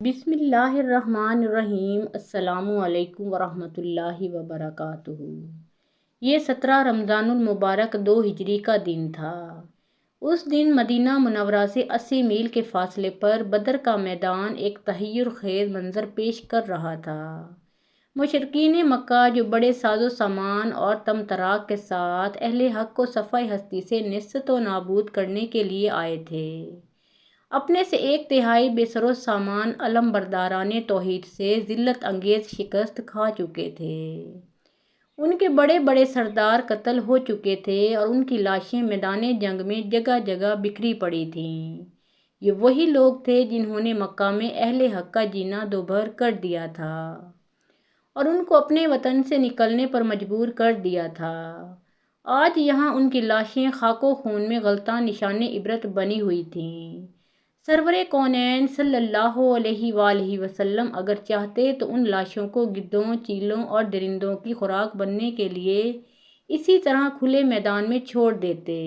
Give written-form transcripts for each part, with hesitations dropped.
بسم اللہ الرحمن الرحیم۔ السلام علیکم ورحمۃ اللہ وبرکاتہ۔ یہ 17 رمضان المبارک 2 ہجری کا دن تھا۔ اس دن مدینہ منورہ سے 80 میل کے فاصلے پر بدر کا میدان ایک تحیر خیز منظر پیش کر رہا تھا۔ مشرکین مکہ جو بڑے ساز و سامان اور طمطراق کے ساتھ اہل حق کو صفحہ ہستی سے نیست و نابود کرنے کے لیے آئے تھے، اپنے سے 1/3 بے سر و سامان علم برداران توحید سے ذلت انگیز شکست کھا چکے تھے۔ ان کے بڑے بڑے سردار قتل ہو چکے تھے اور ان کی لاشیں میدان جنگ میں جگہ جگہ بکھری پڑی تھیں۔ یہ وہی لوگ تھے جنہوں نے مکہ میں اہل حق کا جینا دوبھر کر دیا تھا اور ان کو اپنے وطن سے نکلنے پر مجبور کر دیا تھا۔ آج یہاں ان کی لاشیں خاک و خون میں غلطاں نشان عبرت بنی ہوئی تھیں۔ سرور کونین صلی اللہ علیہ وآلہ وسلم اگر چاہتے تو ان لاشوں کو گدھوں، چیلوں اور درندوں کی خوراک بننے کے لیے اسی طرح کھلے میدان میں چھوڑ دیتے،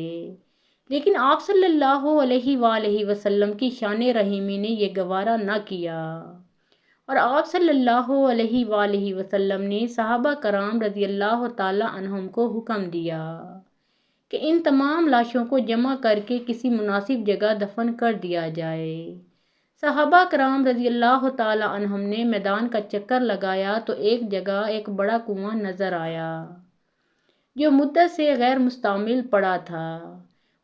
لیکن آپ صلی اللہ علیہ وآلہ وسلم کی شان رحیمی نے یہ گوارا نہ کیا، اور آپ صلی اللہ علیہ وآلہ وسلم نے صحابہ کرام رضی اللہ تعالی عنہم کو حکم دیا کہ ان تمام لاشوں کو جمع کر کے کسی مناسب جگہ دفن کر دیا جائے۔ صحابہ کرام رضی اللہ تعالی عنہم نے میدان کا چکر لگایا تو ایک جگہ ایک بڑا کنواں نظر آیا جو مدت سے غیر مستعمل پڑا تھا۔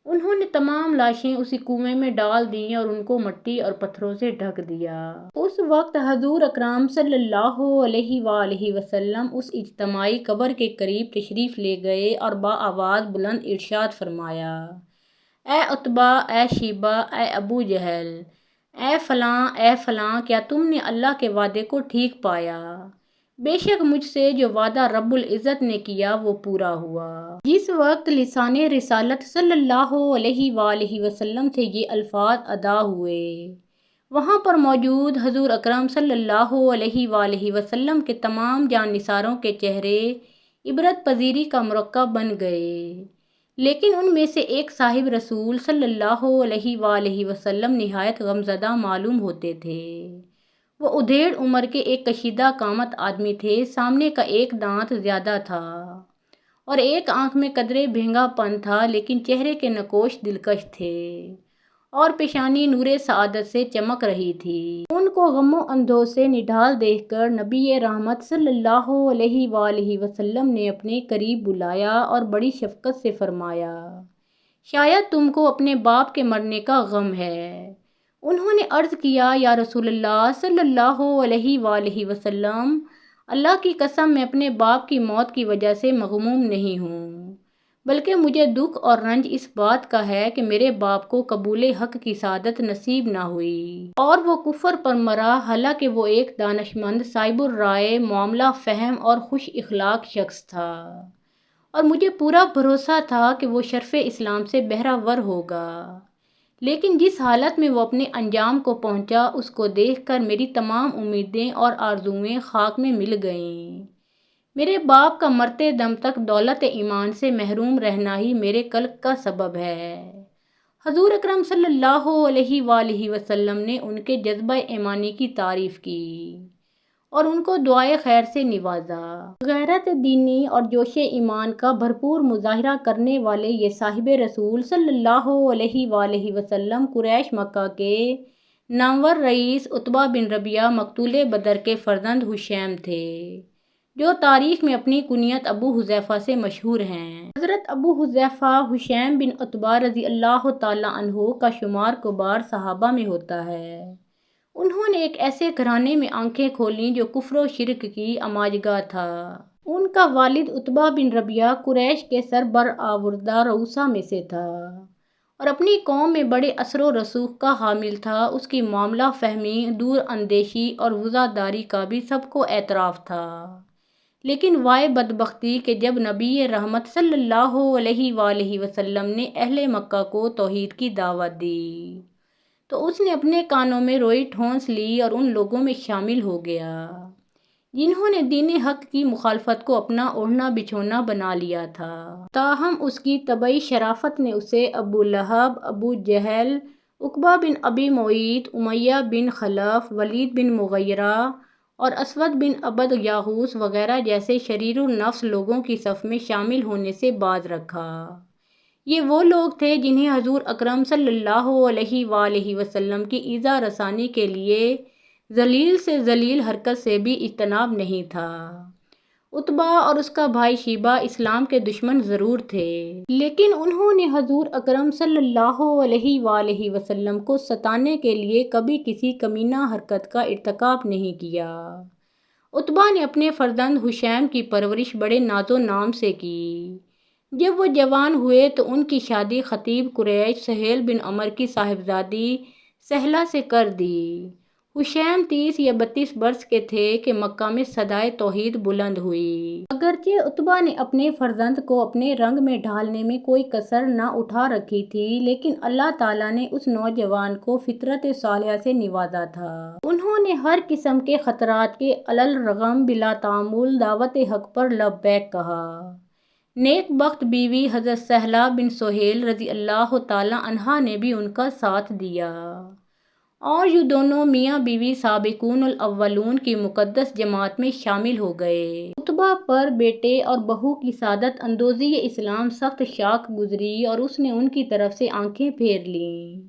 انہوں نے تمام لاشیں اسی کنویں میں ڈال دیں اور ان کو مٹی اور پتھروں سے ڈھک دیا۔ اس وقت حضور اکرم صلی اللہ علیہ وآلہ وسلم اس اجتماعی قبر کے قریب تشریف لے گئے اور بآواز بلند ارشاد فرمایا: اے عتبہ، اے شیبہ، اے ابو جہل، اے فلاں، اے فلاں، کیا تم نے اللہ کے وعدے کو ٹھیک پایا؟ بے شک مجھ سے جو وعدہ رب العزت نے کیا وہ پورا ہوا۔ جس وقت لسان رسالت صلی اللہ علیہ وآلہ وسلم سے یہ الفاظ ادا ہوئے، وہاں پر موجود حضور اکرم صلی اللہ علیہ وآلہ وسلم کے تمام جان نثاروں کے چہرے عبرت پذیری کا مرکب بن گئے، لیکن ان میں سے ایک صاحب رسول صلی اللہ علیہ وآلہ وسلم نہایت غمزدہ معلوم ہوتے تھے۔ وہ ادھیڑ عمر کے ایک کشیدہ قامت آدمی تھے، سامنے کا ایک دانت زیادہ تھا اور ایک آنکھ میں قدرے بھینگا پن تھا، لیکن چہرے کے نقوش دلکش تھے اور پیشانی نور سعادت سے چمک رہی تھی۔ ان کو غم و اندوہ سے نڈھال دیکھ کر نبی رحمت صلی اللہ علیہ وآلہ وسلم نے اپنے قریب بلایا اور بڑی شفقت سے فرمایا: شاید تم کو اپنے باپ کے مرنے کا غم ہے۔ انہوں نے عرض کیا: یا رسول اللہ صلی اللہ علیہ وآلہ وسلم، اللہ کی قسم میں اپنے باپ کی موت کی وجہ سے مغموم نہیں ہوں، بلکہ مجھے دکھ اور رنج اس بات کا ہے کہ میرے باپ کو قبول حق کی سعادت نصیب نہ ہوئی اور وہ کفر پر مرا، حالانکہ وہ ایک دانشمند، صاحب الرائے، معاملہ فہم اور خوش اخلاق شخص تھا، اور مجھے پورا بھروسہ تھا کہ وہ شرف اسلام سے بہرہ ور ہوگا، لیکن جس حالت میں وہ اپنے انجام کو پہنچا اس کو دیکھ کر میری تمام امیدیں اور آرزوئیں خاک میں مل گئیں۔ میرے باپ کا مرتے دم تک دولت ایمان سے محروم رہنا ہی میرے قلق کا سبب ہے۔ حضور اکرم صلی اللہ علیہ وآلہ وسلم نے ان کے جذبہ ایمانی کی تعریف کی اور ان کو دعائے خیر سے نوازا۔ غیرت دینی اور جوش ایمان کا بھرپور مظاہرہ کرنے والے یہ صاحب رسول صلی اللہ علیہ وآلہ وسلم قریش مکہ کے نامور رئیس عتبہ بن ربیعہ مقتول بدر کے فرزند حشیم تھے، جو تاریخ میں اپنی کنیت ابو حذیفہ سے مشہور ہیں۔ حضرت ابو حذیفہ حشیم بن عتبہ رضی اللہ تعالی عنہ کا شمار کبار صحابہ میں ہوتا ہے۔ انہوں نے ایک ایسے گھرانے میں آنکھیں کھولیں جو کفر و شرک کی آماجگاہ تھا۔ ان کا والد عتبہ بن ربیعہ قریش کے سربرآوردہ رؤسا میں سے تھا اور اپنی قوم میں بڑے اثر و رسوخ کا حامل تھا۔ اس کی معاملہ فہمی، دور اندیشی اور وفاداری کا بھی سب کو اعتراف تھا، لیکن وائے بدبختی کہ جب نبی رحمت صلی اللہ علیہ وآلہ وسلم نے اہل مکہ کو توحید کی دعوت دی تو اس نے اپنے کانوں میں روئی ٹھونس لی اور ان لوگوں میں شامل ہو گیا جنہوں نے دین حق کی مخالفت کو اپنا اوڑھنا بچھونا بنا لیا تھا۔ تاہم اس کی طبعی شرافت نے اسے ابو لہب، ابو جہل، عقبہ بن ابی معیط، امیہ بن خلف، ولید بن مغیرہ اور اسود بن عبد یاغوث وغیرہ جیسے شریر النفس لوگوں کی صف میں شامل ہونے سے باز رکھا۔ یہ وہ لوگ تھے جنہیں حضور اکرم صلی اللہ علیہ وآلہ وسلم کی ایذا رسانی کے لیے ذلیل سے ذلیل حرکت سے بھی اجتناب نہیں تھا۔ عتبہ اور اس کا بھائی شیبہ اسلام کے دشمن ضرور تھے، لیکن انہوں نے حضور اکرم صلی اللہ علیہ وآلہ وسلم کو ستانے کے لیے کبھی کسی کمینہ حرکت کا ارتکاب نہیں کیا۔ عتبہ نے اپنے فرزند حشیم کی پرورش بڑے ناز و نام سے کی۔ جب وہ جوان ہوئے تو ان کی شادی خطیب قریش سہیل بن عمر کی صاحبزادی سہلہ سے کر دی۔ حشیم 30 یا 32 برس کے تھے کہ مکہ میں صدائے توحید بلند ہوئی۔ اگرچہ عتبہ نے اپنے فرزند کو اپنے رنگ میں ڈھالنے میں کوئی کسر نہ اٹھا رکھی تھی، لیکن اللہ تعالیٰ نے اس نوجوان کو فطرت صالحہ سے نوازا تھا۔ انہوں نے ہر قسم کے خطرات کے علی الرغم بلا تامل دعوت حق پر لبیک کہا۔ نیک بخت بیوی حضرت سہلہ بن سہیل رضی اللہ تعالیٰ عنہا نے بھی ان کا ساتھ دیا، اور یہ دونوں میاں بیوی سابقون الاولون کی مقدس جماعت میں شامل ہو گئے۔ عتبہ پر بیٹے اور بہو کی سعادت اندوزی اسلام سخت شاق گزری اور اس نے ان کی طرف سے آنکھیں پھیر لیں،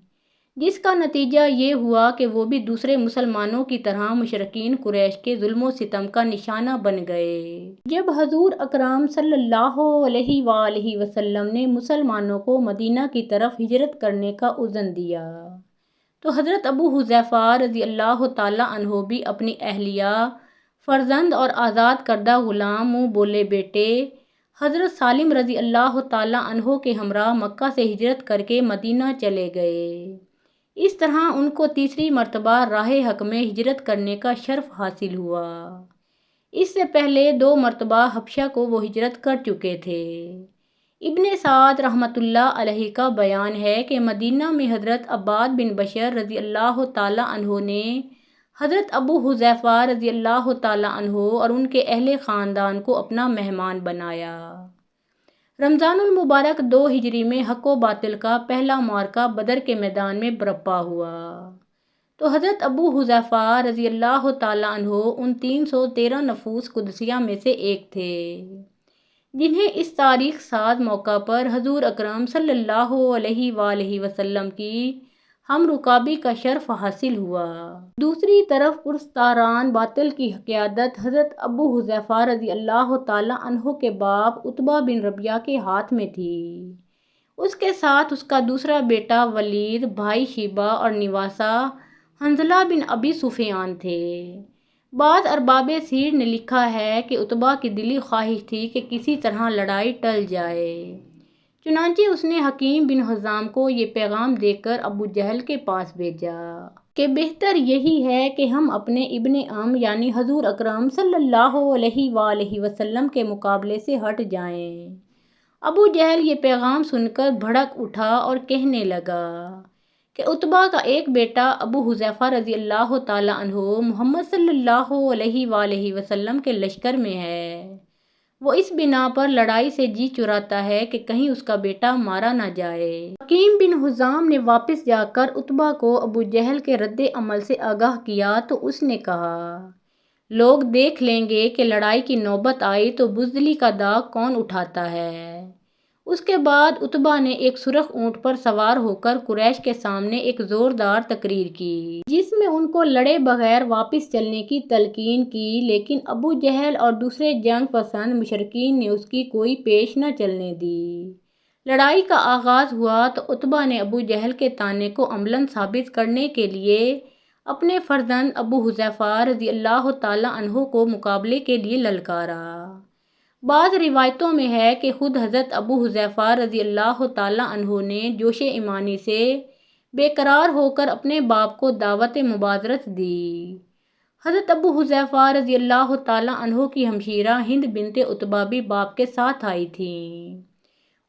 جس کا نتیجہ یہ ہوا کہ وہ بھی دوسرے مسلمانوں کی طرح مشرکین قریش کے ظلم و ستم کا نشانہ بن گئے۔ جب حضور اکرم صلی اللہ علیہ وآلہ وسلم نے مسلمانوں کو مدینہ کی طرف ہجرت کرنے کا اذن دیا تو حضرت ابو حذیفہ رضی اللہ تعالیٰ عنہ بھی اپنی اہلیہ، فرزند اور آزاد کردہ غلام منہ بولے بیٹے حضرت سالم رضی اللہ تعالیٰ عنہ کے ہمراہ مکہ سے ہجرت کر کے مدینہ چلے گئے۔ اس طرح ان کو تیسری مرتبہ راہ حق میں ہجرت کرنے کا شرف حاصل ہوا۔ اس سے پہلے 2 مرتبہ حبشہ کو وہ ہجرت کر چکے تھے۔ ابن سعد رحمۃ اللہ علیہ کا بیان ہے کہ مدینہ میں حضرت عباد بن بشر رضی اللہ تعالیٰ عنہ نے حضرت ابو حذیفہ رضی اللہ تعالیٰ عنہ اور ان کے اہل خاندان کو اپنا مہمان بنایا۔ رمضان المبارک 2 ہجری میں حق و باطل کا پہلا معرکہ بدر کے میدان میں برپا ہوا تو حضرت ابو حذیفہ رضی اللہ تعالیٰ عنہ ان 313 نفوس قدسیہ میں سے ایک تھے جنہیں اس تاریخ ساز موقع پر حضور اکرم صلی اللہ علیہ وآلہ وسلم کی ہم رکابی کا شرف حاصل ہوا۔ دوسری طرف پرستاران باطل کی قیادت حضرت ابو حذیفہ رضی اللہ تعالیٰ عنہ کے باپ عتبہ بن ربیعہ کے ہاتھ میں تھی۔ اس کے ساتھ اس کا دوسرا بیٹا ولید، بھائی شیبہ اور نواسہ حنظلہ بن ابی سفیان تھے۔ بعض ارباب سیر نے لکھا ہے کہ عتبہ کی دلی خواہش تھی کہ کسی طرح لڑائی ٹل جائے، چنانچہ اس نے حکیم بن حزام کو یہ پیغام دے کر ابو جہل کے پاس بھیجا کہ بہتر یہی ہے کہ ہم اپنے ابن عم یعنی حضور اکرم صلی اللہ علیہ وآلہ وسلم کے مقابلے سے ہٹ جائیں۔ ابو جہل یہ پیغام سن کر بھڑک اٹھا اور کہنے لگا کہ عتبہ کا ایک بیٹا ابو حذیفہ رضی اللہ تعالیٰ عنہ محمد صلی اللہ علیہ وآلہ وسلم کے لشکر میں ہے، وہ اس بنا پر لڑائی سے جی چراتا ہے کہ کہیں اس کا بیٹا مارا نہ جائے۔ حکیم بن حزام نے واپس جا کر عتبہ کو ابو جہل کے رد عمل سے آگاہ کیا تو اس نے کہا، لوگ دیکھ لیں گے کہ لڑائی کی نوبت آئی تو بزدلی کا داغ کون اٹھاتا ہے۔ اس کے بعد عتبہ نے ایک سرخ اونٹ پر سوار ہو کر قریش کے سامنے ایک زوردار تقریر کی جس میں ان کو لڑے بغیر واپس چلنے کی تلقین کی، لیکن ابو جہل اور دوسرے جنگ پسند مشرکین نے اس کی کوئی پیش نہ چلنے دی۔ لڑائی کا آغاز ہوا تو عتبہ نے ابو جہل کے طعنے کو عملاً ثابت کرنے کے لیے اپنے فرزند ابو حذیفہ رضی اللہ تعالیٰ عنہ کو مقابلے کے لیے للکارا۔ بعض روایتوں میں ہے کہ خود حضرت ابو حذیفہ رضی اللہ تعالیٰ عنہ نے جوش ایمانی سے بے قرار ہو کر اپنے باپ کو دعوت مبادرت دی۔ حضرت ابو حذیفہ رضی اللہ تعالیٰ عنہ کی ہمشیرہ ہند بنت عتبہ بھی باپ کے ساتھ آئی تھیں۔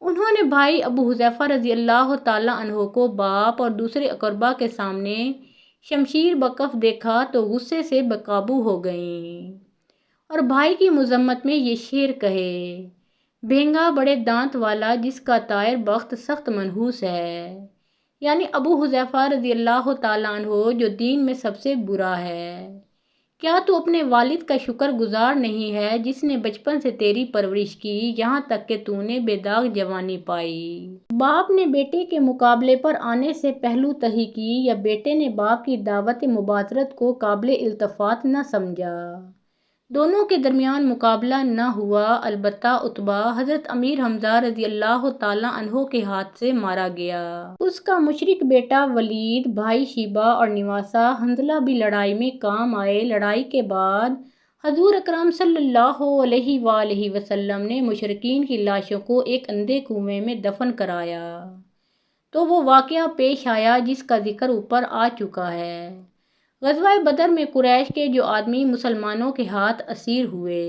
انہوں نے بھائی ابو حذیفہ رضی اللہ تعالیٰ عنہ کو باپ اور دوسرے اقربا کے سامنے شمشیر بکف دیکھا تو غصے سے بے قابو ہو گئیں اور بھائی کی مذمت میں یہ شعر کہے، بھینگا بڑے دانت والا جس کا طائر بخت سخت منحوس ہے، یعنی ابو حذیفہ رضی اللہ تعالیٰ عنہ جو دین میں سب سے برا ہے، کیا تو اپنے والد کا شکر گزار نہیں ہے جس نے بچپن سے تیری پرورش کی یہاں تک کہ تو نے بے داغ جوانی پائی؟ باپ نے بیٹے کے مقابلے پر آنے سے پہلو تہی کی یا بیٹے نے باپ کی دعوت مباشرت کو قابل التفات نہ سمجھا؟ دونوں کے درمیان مقابلہ نہ ہوا، البتہ عتبہ حضرت امیر حمزہ رضی اللہ تعالیٰ عنہ کے ہاتھ سے مارا گیا۔ اس کا مشرک بیٹا ولید، بھائی شیبہ اور نواسہ حنظلہ بھی لڑائی میں کام آئے۔ لڑائی کے بعد حضور اکرم صلی اللہ علیہ وآلہ وسلم نے مشرکین کی لاشوں کو ایک اندھے کنویں میں دفن کرایا تو وہ واقعہ پیش آیا جس کا ذکر اوپر آ چکا ہے۔ غزوہ بدر میں قریش کے جو آدمی مسلمانوں کے ہاتھ اسیر ہوئے،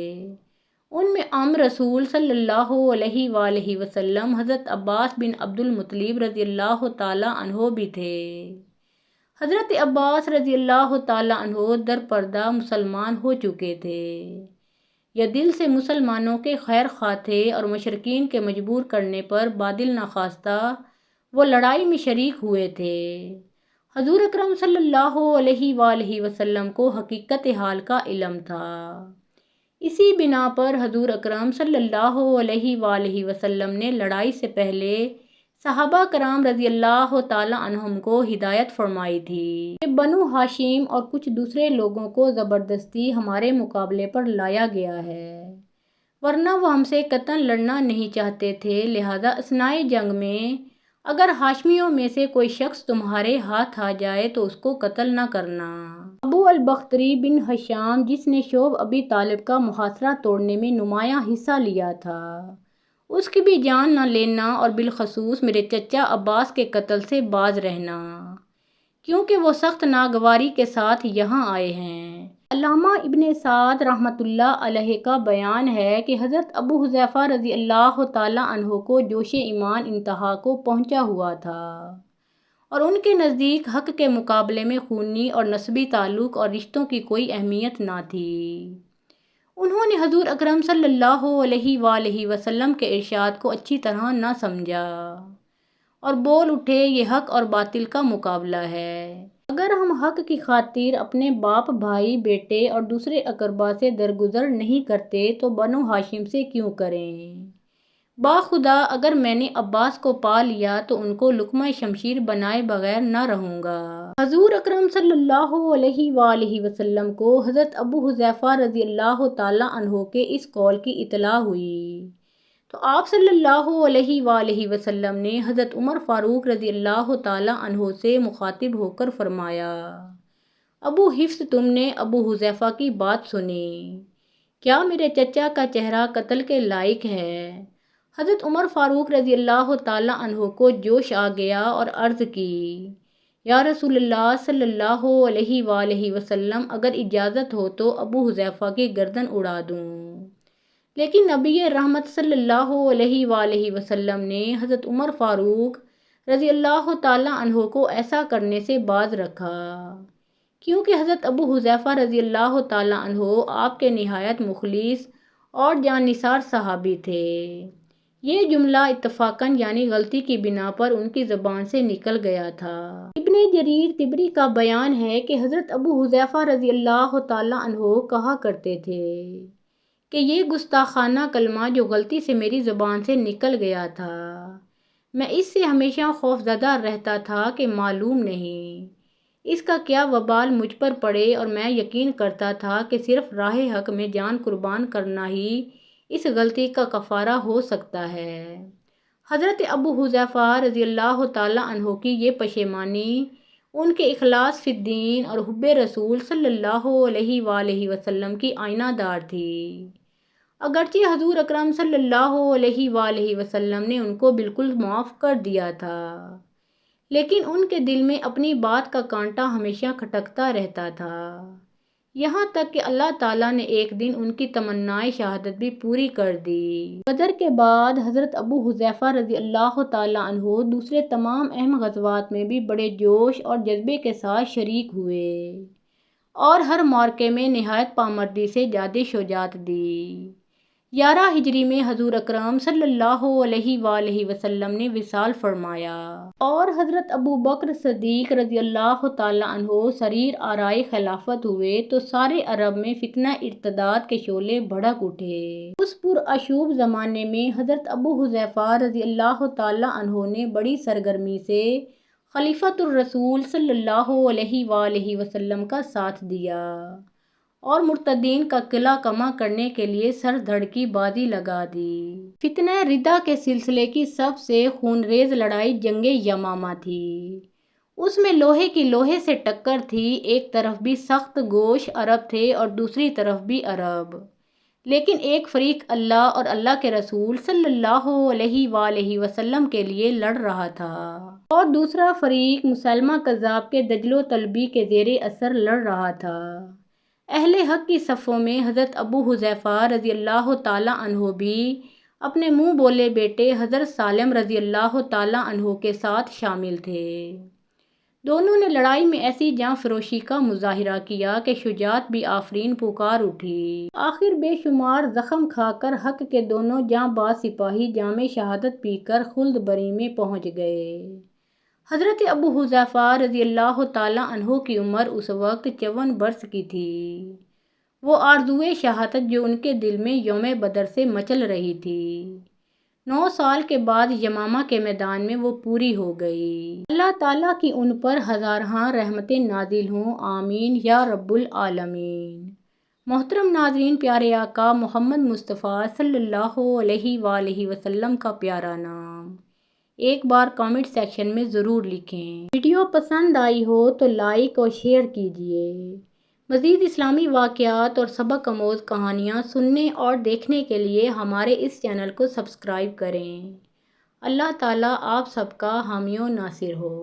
ان میں رسول صلی اللہ علیہ وآلہ وسلم حضرت عباس بن عبد المطلب رضی اللہ تعالیٰ عنہ بھی تھے۔ حضرت عباس رضی اللہ تعالیٰ عنہ در پردہ مسلمان ہو چکے تھے یا دل سے مسلمانوں کے خیر خواہ تھے اور مشرکین کے مجبور کرنے پر بادل ناخواستہ وہ لڑائی میں شریک ہوئے تھے۔ حضور اکرم صلی اللہ علیہ وآلہ وسلم کو حقیقت حال کا علم تھا، اسی بنا پر حضور اکرم صلی اللہ علیہ وآلہ وسلم نے لڑائی سے پہلے صحابہ کرام رضی اللہ تعالیٰ عنہم کو ہدایت فرمائی تھی کہ بنو ہاشم اور کچھ دوسرے لوگوں کو زبردستی ہمارے مقابلے پر لایا گیا ہے، ورنہ وہ ہم سے قطعاً لڑنا نہیں چاہتے تھے، لہذا اثنائے جنگ میں اگر ہاشمیوں میں سے کوئی شخص تمہارے ہاتھ آ جائے تو اس کو قتل نہ کرنا۔ ابو البختری بن ہشام جس نے شعب ابی طالب کا محاصرہ توڑنے میں نمایاں حصہ لیا تھا، اس کی بھی جان نہ لینا اور بالخصوص میرے چچا عباس کے قتل سے باز رہنا، کیونکہ وہ سخت ناگواری کے ساتھ یہاں آئے ہیں۔ علامہ ابن سعد رحمۃ اللہ علیہ کا بیان ہے کہ حضرت ابو حذیفہ رضی اللہ تعالیٰ عنہ کو جوش ایمان انتہا کو پہنچا ہوا تھا اور ان کے نزدیک حق کے مقابلے میں خونی اور نسبی تعلق اور رشتوں کی کوئی اہمیت نہ تھی۔ انہوں نے حضور اکرم صلی اللہ علیہ وآلہ وسلم کے ارشاد کو اچھی طرح نہ سمجھا اور بول اٹھے، یہ حق اور باطل کا مقابلہ ہے، اگر ہم حق کی خاطر اپنے باپ، بھائی، بیٹے اور دوسرے اقربا سے درگزر نہیں کرتے تو بنو ہاشم سے کیوں کریں؟ باخدا اگر میں نے عباس کو پا لیا تو ان کو لقمہ شمشیر بنائے بغیر نہ رہوں گا۔ حضور اکرم صلی اللہ علیہ وآلہ وسلم کو حضرت ابو حذیفہ رضی اللہ تعالیٰ عنہ کے اس قول کی اطلاع ہوئی تو آپ صلی اللہ علیہ وآلہ وسلم نے حضرت عمر فاروق رضی اللہ تعالیٰ عنہ سے مخاطب ہو کر فرمایا، ابو حفص تم نے ابو حذیفہ کی بات سنی، کیا میرے چچا کا چہرہ قتل کے لائق ہے؟ حضرت عمر فاروق رضی اللہ تعالیٰ عنہ کو جوش آ گیا اور عرض کی، یا رسول اللہ صلی اللہ علیہ وآلہ وسلم اگر اجازت ہو تو ابو حذیفہ کی گردن اڑا دوں، لیکن نبی رحمت صلی اللہ علیہ وآلہ وسلم نے حضرت عمر فاروق رضی اللہ تعالیٰ عنہ کو ایسا کرنے سے باز رکھا کیونکہ حضرت ابو حذیفہ رضی اللہ تعالیٰ عنہ آپ کے نہایت مخلص اور جان نثار صحابی تھے۔ یہ جملہ اتفاقاً یعنی غلطی کی بنا پر ان کی زبان سے نکل گیا تھا۔ ابن جریر طبری کا بیان ہے کہ حضرت ابو حذیفہ رضی اللہ تعالیٰ عنہ کہا کرتے تھے کہ یہ گستاخانہ کلمہ جو غلطی سے میری زبان سے نکل گیا تھا، میں اس سے ہمیشہ خوفزدہ رہتا تھا کہ معلوم نہیں اس کا کیا وبال مجھ پر پڑے، اور میں یقین کرتا تھا کہ صرف راہ حق میں جان قربان کرنا ہی اس غلطی کا کفارہ ہو سکتا ہے۔ حضرت ابو حذیفہ رضی اللہ تعالیٰ عنہ کی یہ پشیمانی ان کے اخلاص فی الدین اور حب رسول صلی اللہ علیہ وآلہ وسلم کی آئینہ دار تھی، اگرچہ حضور اکرم صلی اللہ علیہ وآلہ وسلم نے ان کو بالکل معاف کر دیا تھا، لیکن ان کے دل میں اپنی بات کا کانٹا ہمیشہ کھٹکتا رہتا تھا، یہاں تک کہ اللہ تعالیٰ نے ایک دن ان کی تمنائے شہادت بھی پوری کر دی۔ بدر کے بعد حضرت ابو حذیفہ رضی اللہ تعالیٰ عنہ دوسرے تمام اہم غزوات میں بھی بڑے جوش اور جذبے کے ساتھ شریک ہوئے اور ہر معرکے میں نہایت پامردی سے جاد شجاعت دی، 11 ہجری میں حضور اکرم صلی اللہ علیہ وآلہ وسلم نے وصال فرمایا اور حضرت ابو بکر صدیق رضی اللہ تعالیٰ عنہ سریر آرائے خلافت ہوئے تو سارے عرب میں فتنہ ارتداد کے شعلے بھڑک اٹھے۔ اس پرآشوب زمانے میں حضرت ابو حذیفہ رضی اللہ تعالیٰ عنہ نے بڑی سرگرمی سے خلیفۃ الرسول صلی اللہ علیہ وآلہ وسلم کا ساتھ دیا اور مرتدین کا قلعہ کما کرنے کے لیے سر دھڑ کی بازی لگا دی۔ فتنہ ردہ کے سلسلے کی سب سے خونریز لڑائی جنگ یمامہ تھی۔ اس میں لوہے کی لوہے سے ٹکر تھی، ایک طرف بھی سخت گوش عرب تھے اور دوسری طرف بھی عرب، لیکن ایک فریق اللہ اور اللہ کے رسول صلی اللہ علیہ وآلہ وسلم کے لیے لڑ رہا تھا اور دوسرا فریق مسلمہ کذاب کے دجل و طلبی کے زیر اثر لڑ رہا تھا۔ اہل حق کی صفوں میں حضرت ابو حذیفہ رضی اللہ تعالیٰ عنہ بھی اپنے منہ بولے بیٹے حضرت سالم رضی اللہ تعالیٰ عنہ کے ساتھ شامل تھے۔ دونوں نے لڑائی میں ایسی جاں فروشی کا مظاہرہ کیا کہ شجاعت بھی آفرین پکار اٹھی۔ آخر بے شمار زخم کھا کر حق کے دونوں جاں باز سپاہی جام شہادت پی کر خلد بری میں پہنچ گئے۔ حضرت ابو حذیفہ رضی اللہ تعالیٰ عنہ کی عمر اس وقت 54 برس کی تھی۔ وہ آرزوئے شہادت جو ان کے دل میں یوم بدر سے مچل رہی تھی، 9 سال کے بعد یمامہ کے میدان میں وہ پوری ہو گئی۔ اللہ تعالیٰ کی ان پر ہزارہاں رحمتیں نازل ہوں، آمین یا رب العالمین۔ محترم ناظرین، پیارے آقا محمد مصطفیٰ صلی اللہ علیہ وآلہ وسلم کا پیارا نام ایک بار کامنٹ سیکشن میں ضرور لکھیں۔ ویڈیو پسند آئی ہو تو لائک اور شیئر کیجیے۔ مزید اسلامی واقعات اور سبق آموز کہانیاں سننے اور دیکھنے کے لیے ہمارے اس چینل کو سبسکرائب کریں۔ اللہ تعالیٰ آپ سب کا حامی و ناصر ہو۔